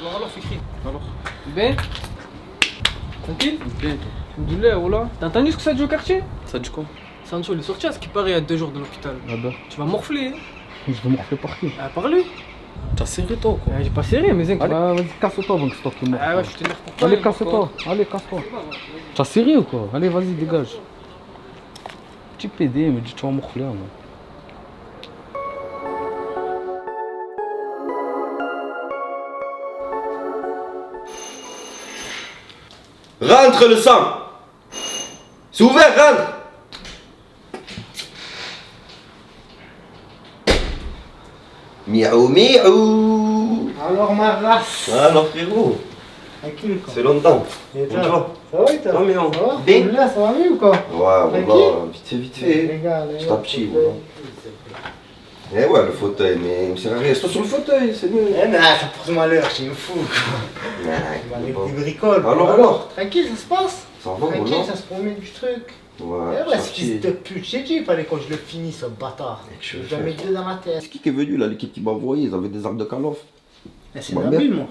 Alors, Fikri. Alors, Ben. Tranquille. bien. Alhamdoulilah, voilà. T'as entendu ce que ça dit au quartier? Ça dit quoi? Sancho, il est sorti à ce qui paraît il y a 2 jours de l'hôpital. Ah bah, Tu vas morfler, hein? je vais morfler par qui? Ah, par lui. T'as serré toi quoi? J'ai pas serré, mais Zinc. Allez, vas-y, casse-toi avant que c'est toi qui morfle. Ah ouais, je t'énerve pour toi. Allez, hein, casse-toi. Allez, casse-toi. T'as serré ou quoi? Allez, vas-y, dégage. Petit PD, il me dit tu vas morfler. Moi. Rentre le sang! C'est ouvert, rentre! Miaou miaou! Alors ma race, Alors frérot, tranquille quoi. c'est longtemps. Et Bonjour. toi? Ça va et toi? Non mais on. Ça va? Bien. Là, ça va mieux ou quoi? Ouais, voilà, vite fait. Regarde, Petit à petit, voilà. Eh ouais, le fauteuil, mais c'est rien, reste sur le fauteuil, c'est mieux. Eh non, ça porte malheur, je suis un fou. Ouais, Avec des bricoles. Alors. Tranquille, ça se passe? Ça va, Tranquille, voilà. ça se promène du truc. Ouais, Eh ouais, ce sorti. fils de pute, j'ai dit, il fallait que je le finisse, ce bâtard. Et que je vais Je vais faire. mettre deux dans ma tête. C'est qui est venu là, l'équipe qui m'a envoyé, ils avaient des arcs de Call Eh, c'est Ma Nabil, mère. mon.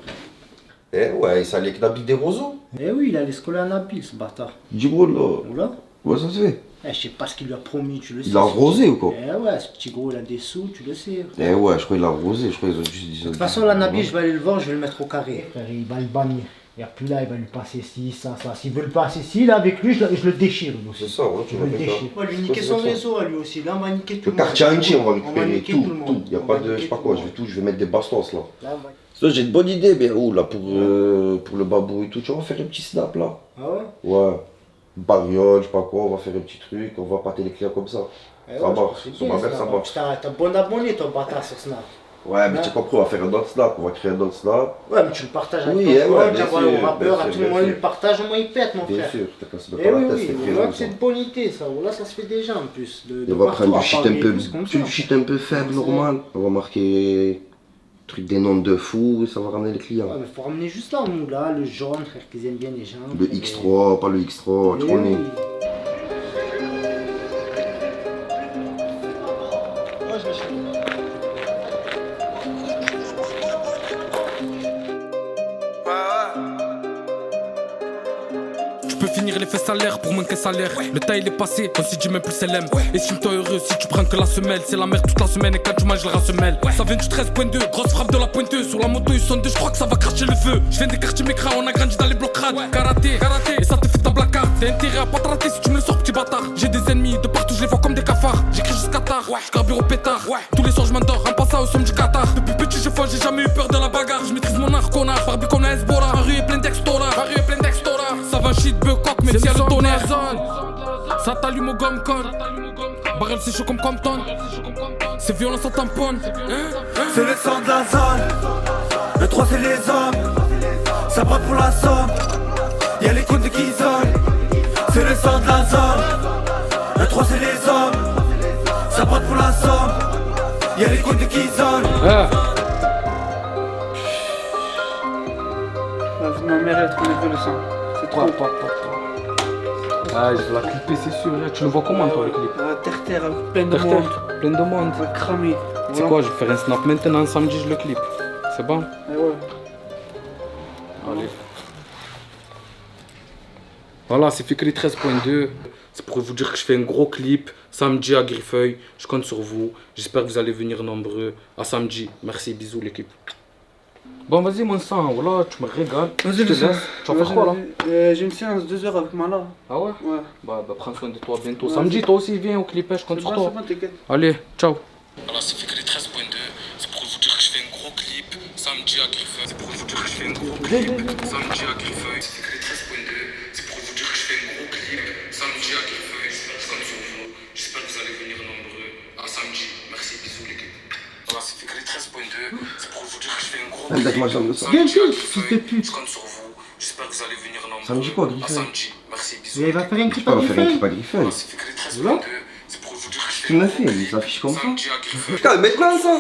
Eh ouais, ça allait avec Nabil des roseaux. Eh oui, il allait se coller à Nabil, ce bâtard. Dis-moi là, Oula. ouais, ça se fait. Eh, je sais pas ce qu'il lui a promis, tu le sais. Il a arrosé ou quoi? Eh ouais, ce petit gros, il a des sous, tu le sais. Eh ouais, je crois qu'il a arrosé, je crois qu'ils ont juste dit ça. De toute façon, là, Nabil, je vais aller le voir, je vais le mettre au carré. Frère, il va le bannir. Il n'y a plus là, il va lui passer ci, ça. S'il veut le passer ci, là, avec lui, je le déchire, lui aussi. C'est ça, ouais, tu Je vas le faire ça. déchire. On va lui niquer son réseau, à lui aussi. Là, on va niquer tout Le le monde. quartier entier, on va On va récupérer niquer tout, tout le monde. tout. Il n'y a On pas va de, je sais niquer pas tout quoi, le je vais monde. tout, je vais mettre des bastos là. Là, on va- Ça, j'ai une bonne idée, mais oh là, pour le babou et tout, tu vas faire un petit snap là. Ah ouais? Ouais. Bariole, je sais pas quoi, on va faire un petit truc, on va pâter les clients comme ça. Eh Ça ouais, marche, c'est sur bien, ma mère, ça marche. T'as bon abonné, ton bâtard, sur Snap. Ouais, mais Ouais. tu as compris, on va faire un autre snap, on va créer un autre snap. Ouais, mais tu le partages avec Oui, ton eh ouais, pote, bien tu vois, sûr, au rappeur, bien à sûr, tout bien le monde, il sûr. le partage, au moins il pète, mon Bien frère. sûr, t'as cassé Eh pas oui, la tête, oui, c'est on très voit long, que c'est ça. de bonne idée, ça. Là, ça se fait déjà en plus. Et on va prendre du shit un peu, comme du shit un peu faible, normal. On va marquer truc des noms de fous, ça va ramener les clients. Ouais, mais faut ramener juste là, nous, là, le jaune, frère, qu'ils aiment bien les gens. Le X3, pas le X3, tu Eh connais. oui. Tu peux finir les fesses salaires pour moins qu'un salaire. Le tas il est passé, on s'y dit même plus LM. Estime-toi heureux si tu prends que la semelle. C'est la merde toute la semaine et quand tu manges la semelle. Ça vient du 13.2, grosse frappe de la pointeuse. Sur la moto ils sont deux, je crois que ça va cracher le feu. Je viens des quartiers mécras, on a grandi dans les blocs crades. Karaté, et ça te fait ta placard. T'as intérêt à pas te rater si tu me le sors petit bâtard. J'ai des ennemis de partout, je les vois comme des cafards. J'écris jusqu'à tard, je carbure au pétard. Tous les soirs je m'endors en passant au somme du Qatar. Depuis petit j'ai foi, j'ai jamais eu peur de la bagarre. Je maîtrise mon art connard, Barbie comme la Hezbollah. Ma rue est pleine d'extora, Ça va shit, bœuf, coq, même si y'a le tonnerre. Ça t'allume au gomme con. Barrel c'est chaud comme Compton. C'est violent, ça tamponne. C'est le sang de la zone. Le 3 c'est les hommes. Ça braque pour la somme. Y'a les comptes qui isolent. C'est le sang de la zone. Le 3 c'est les hommes. Ça braque pour la somme. Y'a les comptes qui isolent. Ma mère, elle trouve les sang. C'est trop. Ah, je vais la clipper, c'est sûr. Là. Tu le vois comment toi le clip? Terre, plein de monde. Plein de monde. On va cramer. Tu sais quoi, je vais faire un snap maintenant, samedi je le clip. C'est bon? Eh ouais. Allez. Voilà, c'est Fikri 13.2. C'est pour vous dire que je fais un gros clip samedi à Griffeuil. Je compte sur vous. J'espère que vous allez venir nombreux. À samedi. Merci, bisous l'équipe. Bon, vas-y, mon sang, voilà, tu me régales. Je te laisse. Tu vas faire quoi là? J'ai une séance 2 heures avec Mala. Ah ouais? Ouais. Bah, prends soin de toi bientôt. Ouais, Samedi, c'est- toi aussi, viens au clip, je compte sur toi. t'inquiète. Allez, ciao. Voilà, c'est Fikri 13.2. C'est pour vous dire que je fais un gros clip samedi à Griffeuil. C'est pour vous dire que je fais un gros clip samedi à Griffeuil. C'est Fikri 13.2. C'est pour vous dire que je fais un gros clip samedi à Griffeuil. Je compte sur vous. J'espère que vous allez venir nombreux. À samedi. Merci, bisous l'équipe. Voilà, c'est Fikri 13.2. C'est pour vous dire que je fais un gros clip Avec ma jambe de ça. Bien samedi à sûr, fils de Griffeuil. pute. Je compte sur vous. J'espère que vous allez venir nombreux. Samedi quoi, À Griffeuil? samedi. Merci, bisous. Mais il va faire une clip On à va faire un Griffeuil. clip à Griffeuil. Voilà, c'est Fikri 13.2. C'est pour vous dire que je Tu fais m'as fait, il s'affiche comme ça. samedi à Griffeuil. Putain, maintenant ça.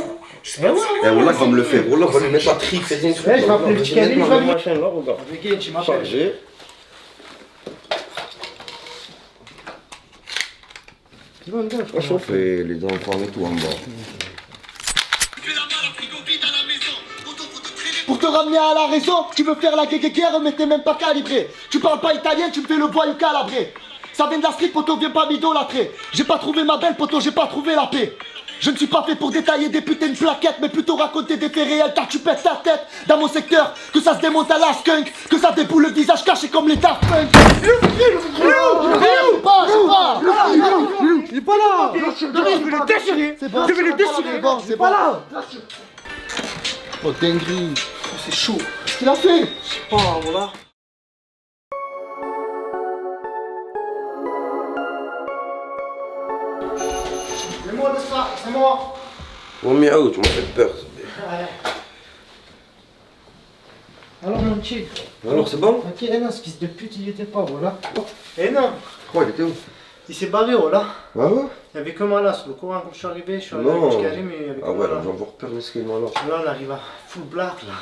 Eh ouais, Eh, Wallah, va me le faire. Wallah, va lui mettre la trique, c'est un truc. Eh, je vais appeler le petit Kevin, je vais lui- Machin là, regarde. Regarde, tu m'appelles. Chargé. On chauffait les enfants et tout en bas. Pour te ramener à la raison, tu veux faire la guerre mais t'es même pas calibré. Tu parles pas italien, tu me fais le voyou calabré. Ça vient de la street, poto, viens pas m'idolâtrer. J'ai pas trouvé ma belle, poto, j'ai pas trouvé la paix. Je ne suis pas fait pour détailler des putains de plaquettes, mais plutôt raconter des faits réels, car tu pètes ta tête. Dans mon secteur, que ça se démonte à la skunk, que ça déboule le visage caché comme les Daft Punk. Il est pas là. Je vais le déchirer. C'est bon. Je vais le déchirer. Bon, c'est pas là. Oh, dinguerie. C'est chaud. Qu'est-ce qu'il a fait? Oh, voilà. C'est moi de ça, c'est moi. Oh, miaou, tu m'as fait peur. Alors mon chick. Alors, c'est bon? Ok, eh non, ce fils de pute, il était pas, voilà. Eh non, Quoi, il était où? il s'est barré, voilà. Ah ouais? Il y avait que moi là, sur le courant quand je suis arrivé avec Non. Karim, mais il y avait que Ah ouais, moi là. j'en vois repère mesquin, moi là. Là, on arrive à full black là.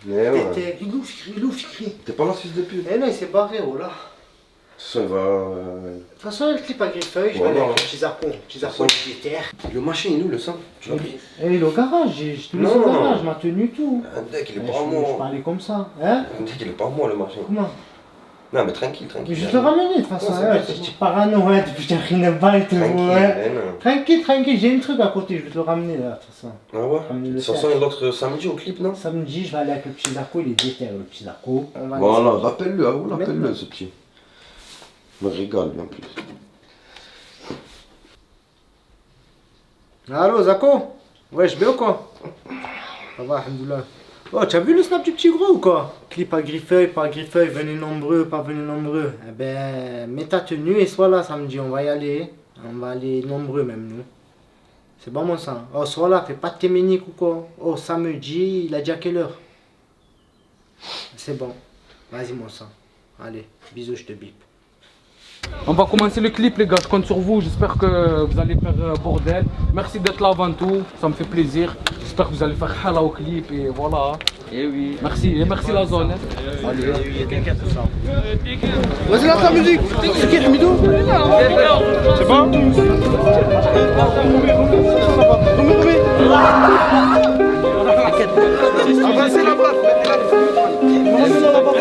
Mais ouais. T'étais il ouf, il crie. T'es pas là, fils de pute? Eh non, il s'est barré, voilà. Ça va. De toute façon, le clip à Griffeuil, je vais aller Voilà. avec le petit Zarco. Petit Zarco, il est terre. Le machin, il est où le sang? Tu l'as pris? Eh, il est au garage, je te laisse Non. au garage, ma tenue, tout. Un deck, il est Eh, pas à je moi. parlais comme ça, hein? Un deck, il est pas à moi, le machin. Comment? Non, mais tranquille, Mais tranquille. je vais te le ramener de toute façon, Ouais, c'est hein. bon, c'est Tu es parano, hein, depuis que j'ai rien à battre, Tranquille, ouais. hein, non. Tranquille, j'ai un truc à côté, je vais te le ramener là, de toute façon. Ah ouais? Ramener De le toute façon, sac. il y a l'autre samedi au clip, non? Samedi, je vais aller avec le petit Zarco, il est déter, le petit Zarco. On va Voilà, aller- rappelle-le, rappelle-le, ce petit. Il me régale, en plus. Allô, Zako? Ouais, je vais ou quoi? Ça va, alhamdoulilah. Oh, tu as vu le snap du petit gros ou quoi? Clip à Griffeuil, pas à Griffeuil, venez nombreux, pas venez nombreux. Eh ben, mets ta tenue et sois là samedi, on va y aller. On va aller nombreux même, nous. C'est bon, mon sang. Oh, sois là, fais pas de téménique ou quoi? Oh, samedi, il a dit à quelle heure? C'est bon. Vas-y, mon sang. Allez, bisous, je te bip. On va commencer le clip les gars, je compte sur vous, j'espère que vous allez faire bordel. Merci d'être là avant tout, ça me fait plaisir. J'espère que vous allez faire hala au clip et voilà. Et oui. Merci, et merci la zone. hein. Allez. Vas-y, lance la musique. C'est qui, Hamidou? C'est bon? Avancez là-bas. Avancez là-bas.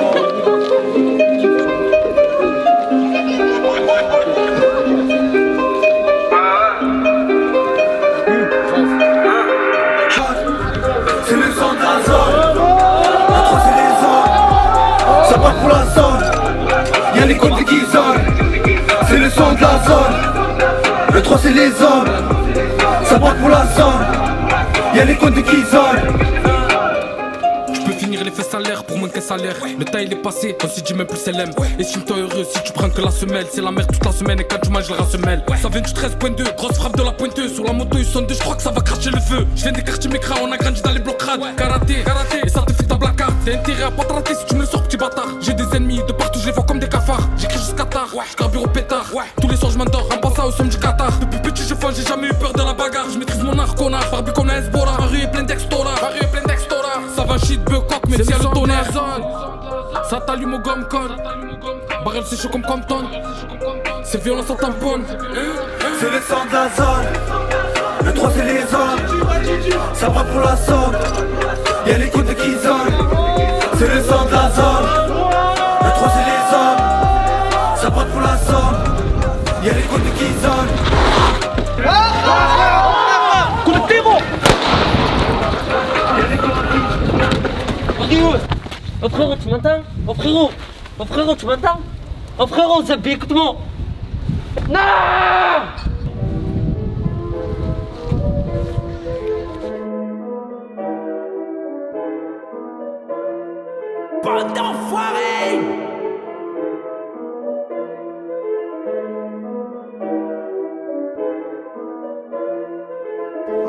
C'est le sang de la zone. La 3 c'est les hommes. Ça part pour la zone. Y'a les côtés qui zonent. C'est le sang de la zone. Le 3 c'est les hommes. Ça part pour la zone. Y'a les côtés qui zonent. Je peux finir les fesses à l'air pour moins qu'un salaire. Le temps il est passé, on s'est dit même plus LM. Estime-toi heureux si tu prends que la semelle. C'est la merde toute la semaine et quand tu manges le rassemelle. Ça vient du 13.2, grosse frappe de la pointeuse. Sur la moto ils sont deux, je crois que ça va cracher le feu. Je viens des quartiers mécras, on a grandi dans les blocs-rades. Karaté, et ça te fait ta placard. T'as intérêt à pas te rater si tu me le sors petit bâtard. J'ai des ennemis de partout, je les vois comme des cafards. J'écris jusqu'à tard, je carbure au pétard. Tous les soirs je m'endors en passant au somme du Qatar. Depuis petit je fonce, j'ai jamais eu peur de la bagarre. Je maîtrise mon art, connard, barbu comme un Hezbollah. Ma rue est pleine d'extora, ça va shit, bœuf, coq, mais c'est le tonnerre. Ça t'allume au gomme con. Barrel c'est chaud comme Compton. C'est violent, ça tamponne. C'est le sang de la zone. Le 3 c'est les hommes. Ça va pour la somme. Y'a les côtés qui zonent. C'est le sang de la zone. Le 3 c'est les hommes. Ça va pour la somme. Y'a les côtés qui zonent. Oh frérot, tu m'entends? Oh frérot, tu m'entends? Oh frérot, Zabi, écoute-moi! Non! Bande d'enfoirés!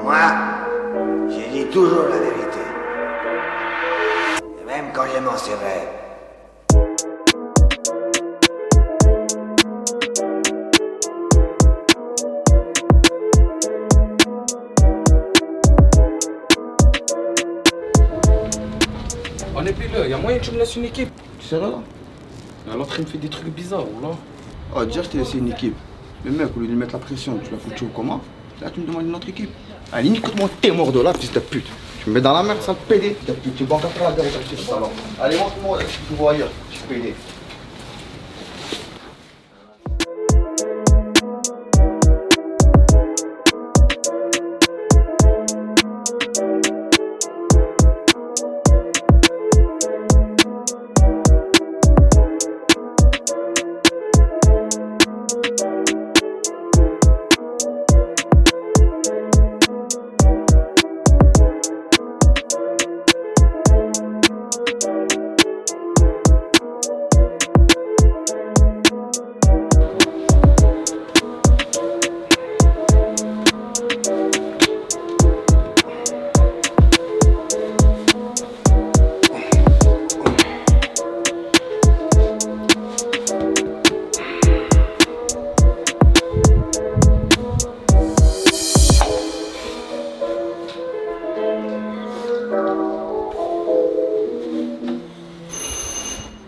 Moi, j'ai dit toujours la vérité. Et même quand j'ai menti vrai. Enlève-le, y'a moyen que tu me laisses une équipe. Tu seras là? L'autre il me fait des trucs bizarres, ou là? Oh, déjà, je t'ai laissé une équipe. Mais mec, au lieu de lui mettre la pression, tu l'as foutu au coma. Là, tu me demandes une autre équipe. Allez, nique-moi tes morts de là, fils de pute. Tu me mets dans la merde, sale pédé. Fils de pute, tu vas encore faire la guerre au quartier, alors. Allez, montre-moi, là, tu te vois ailleurs, je suis pédé.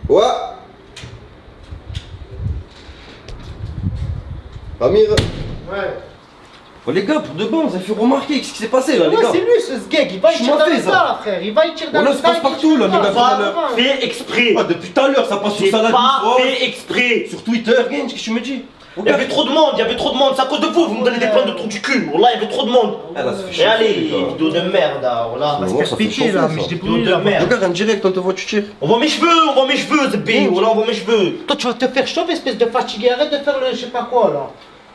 Ouais. Amir. Ouais. Oh les gars, pour de bon, vous avez fait remarquer qu'est-ce qui s'est passé là, les Ouais, gars. c'est lui ce gag, il va y tirer dans le tas, là, frère. Il va y tirer dans Oh le là, tas. ça passe partout là, les gars, tout à l'heure. Fais exprès. Ah, depuis tout à l'heure, ça passe sur J'ai Salade pas News, fait exprès. sur Twitter, gang, qu'est-ce que tu me dis? Il y avait trop de monde, c'est à cause de vous, vous me donnez des plans de trous du cul. Wallah, il y avait trop de monde. Ah, là, ça fait Et chauffer, allez, les gars. vidéo de merde, là, voilà. Ouais, ça fait chauffer, là, ça. mais je Vidéo de débrouille. merde. Regarde, en direct, on te voit, tu tires. On voit mes cheveux, c'est bé, voilà, on voit mes cheveux. Toi, tu vas te faire chauffer, espèce de fatigué. Arrête de faire le je sais pas quoi, là.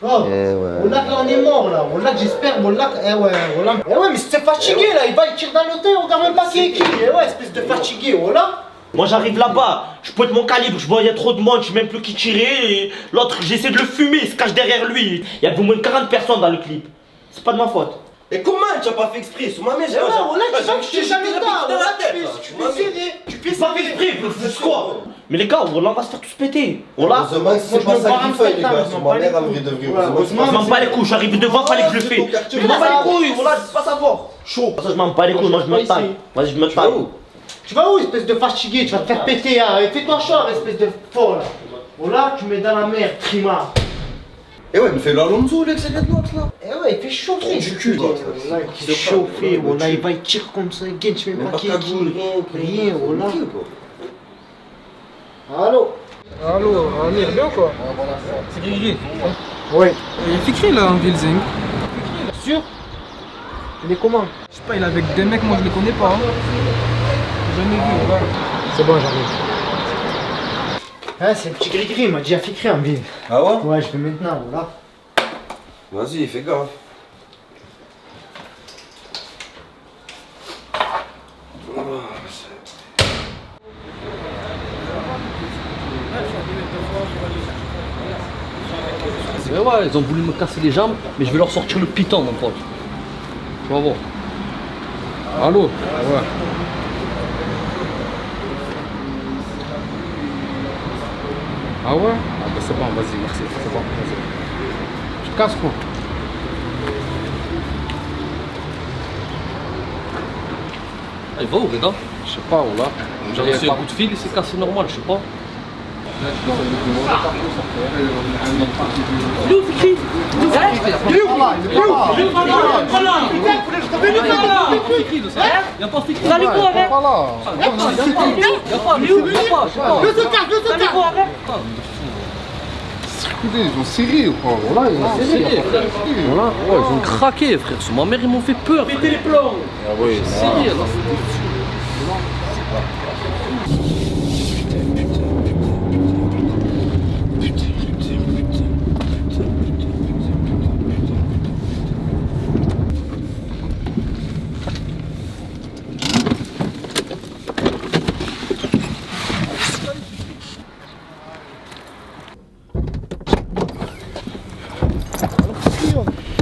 Oh, ouais. Wallah, là, on est mort, là. Wallah, j'espère, Wallah. Eh ouais, Wallah. Eh ouais, mais c'est fatigué, là. Il va y tirer dans le tas, on regarde même pas qui est qui. Eh ouais, espèce de fatigué, Wallah. Moi j'arrive là-bas, je pointe mon calibre, je vois il y a trop de monde, je sais même plus qui tirer. Et l'autre, j'essaie de le fumer, il se cache derrière lui. Il y avait au moins 40 personnes dans le clip. C'est pas de ma faute. Et comment tu as pas fait exprès? Sur ma mère, Eh ouais, Wallah, tu vas que tu tirer dans le tas. Wallah, tu fais serrer. Tu fais Pas fait exprès, vous faites quoi? Mais les gars, Wallah, on va se faire tous péter. Wallah, Heureusement que c'est pas ça qu'il fait, les gars. Sur ma mère, en vrai de vrai. Heureusement je m'en bats les couilles, je suis arrivé devant, fallait que je le fasse. Mais je m'en bats les couilles, Wallah, je peux pas savoir. Chaud. Ça, je m'en bats les couilles, moi je me taille. Vas-y, je me taille. Tu vas où, espèce de fatigué? Tu vas te faire péter, hein. Fais-toi chaud, espèce de folle. Voilà, tu mets dans la mer, trimard. Eh ouais, mais fais l'Alonso, là, que c'est de l'autre, là. Eh ouais, il fait chauffer. Du cul, là. Il fait chauffer, voilà, il va y tirer comme ça, again, tu mets pas qui est qui. Rien, voilà. Allô? Allô, Amir, bien quoi? C'est Gris. Ouais. Il est écrit là en Vilzing. Sûr? Il est comment? Je sais pas, il est avec des mecs, moi je les connais pas. Hein. J'ai jamais vu, voilà. C'est bon, j'arrive. Ah, c'est le petit gris-gris, il m'a déjà fait en ville. Ah ouais? Ouais, je vais maintenant, voilà. Vas-y, fais gaffe. Mais ouais, ils ont voulu me casser les jambes, mais je vais leur sortir le piton, mon pote. Tu vas voir. Allô? Ouais. Ah ouais? Ah bah c'est bon, vas-y, merci, c'est bon, vas-y. Tu casses quoi? Il va où, Reda? Je sais pas, oh là. J'ai reçu un coup de fil, il s'est cassé normal, je sais pas. Il est où, Fikri? Il est où? Y'a pas Fikri. Vous allez quoi avec? Y'a pas, il est où? Y'a pas, je sais pas. Vous allez quoi avec? Écoutez, ils ont serré ou quoi? Voilà, ils ont serré. Voilà, ouais, ils ont craqué, frère. Sur ma mère, ils m'ont fait peur. Pétez les plombs. Ah oui, C'est sérieux, là.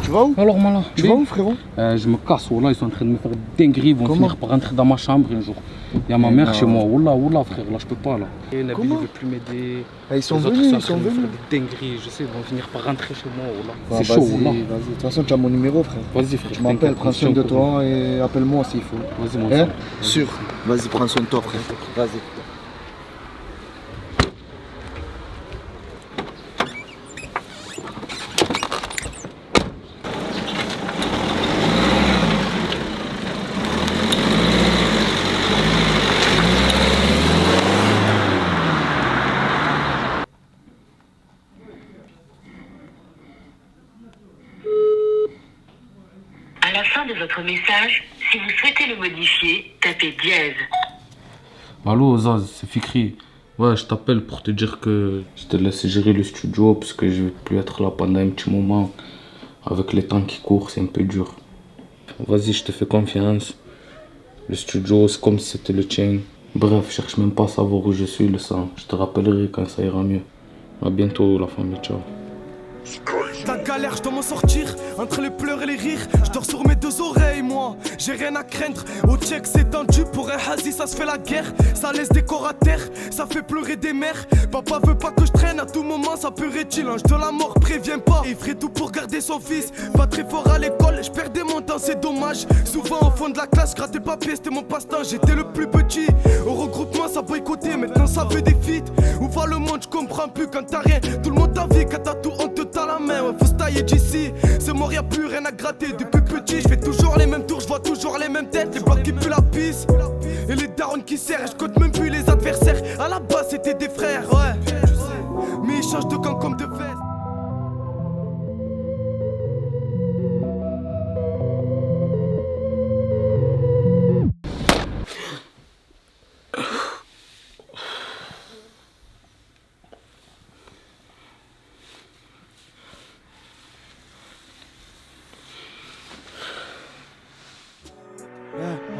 Tu vas où? Alors, malin. Tu vas où, frérot? Je me casse, voilà, ils sont en train de me faire des dingueries, ils vont finir par rentrer dans ma chambre un jour. Il y a ma mère chez moi, wallah, frère, là je peux pas là. Et Nabil il veut plus m'aider. Ah, ils sont Les autres, venus, sont en ils train sont de me venus. faire des dingueries, je sais, ils vont finir par rentrer chez moi, wallah. Bah, C'est chaud, vas-y, wallah. vas-y. De toute façon, tu as mon numéro, frère. Vas-y, frère. Je m'appelle, prends soin de toi et appelle-moi s'il faut. Vas-y, mon Hein? sang. Sûr. Vas-y, prends soin de toi, frère. Vas-y. la fin de votre message, si vous souhaitez le modifier, tapez dièse. Allô Zaz, c'est Fikri. Ouais, je t'appelle pour te dire que je te laisse gérer le studio parce que je vais plus être là pendant un petit moment. Avec les temps qui courent, c'est un peu dur. Vas-y, je te fais confiance. Le studio, c'est comme si c'était le tien. Bref, cherche même pas à savoir où je suis, le sang. Je te rappellerai quand ça ira mieux. À bientôt, la famille, ciao. Ta galère, je dois m'en sortir. Entre les pleurs et les rires, je dors sur mes deux oreilles, moi. J'ai rien à craindre. Au check, c'est tendu. Pour un hazi, ça se fait la guerre. Ça laisse des corps à terre, ça fait pleurer des mères. Papa veut pas que je traîne, à tout moment, ça peut être l'ange de la mort, préviens pas. Il ferait tout pour garder son fils. Pas très fort à l'école, je perdais mon temps, c'est dommage. Souvent au fond de la classe, grattais le papier, c'était mon passe-temps. J'étais le plus petit. Au regroupement, ça boycottait. Maintenant, ça veut des feats. Où va le monde, je comprends plus quand t'as rien. Tout le monde t'a vu, quand t'as tout, on te t'a la main. Faut se tailler d'ici, c'est mort, y'a plus rien à gratter. Depuis petit, je fais toujours les mêmes tours, je vois toujours les mêmes têtes. Les blocs qui puent la pisse, et les darons qui serrent. Je compte même plus les adversaires, à la base c'était des frères, ouais. Mais ils changent de camp comme de veste.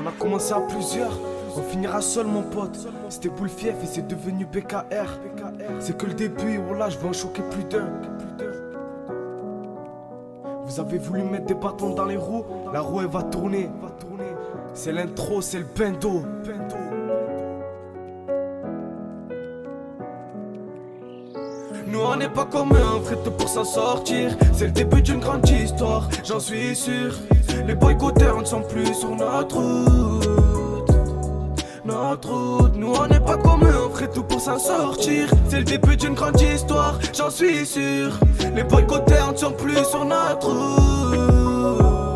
On a commencé à plusieurs, on finira seul mon pote. C'était boule fief et c'est devenu BKR. C'est que le début, voilà, je vais en choquer plus d'un. Vous avez voulu mettre des bâtons dans les roues, la roue elle va tourner. C'est l'intro, c'est le bendo. Nous on n'est pas comme eux, on ferait tout pour s'en sortir. C'est le début d'une grande histoire, j'en suis sûr. Les boycotteurs ne sont plus sur notre route. Nous on n'est pas comme eux, on ferait tout pour s'en sortir. C'est le début d'une grande histoire, j'en suis sûr. Les boycotteurs ne sont plus sur notre route.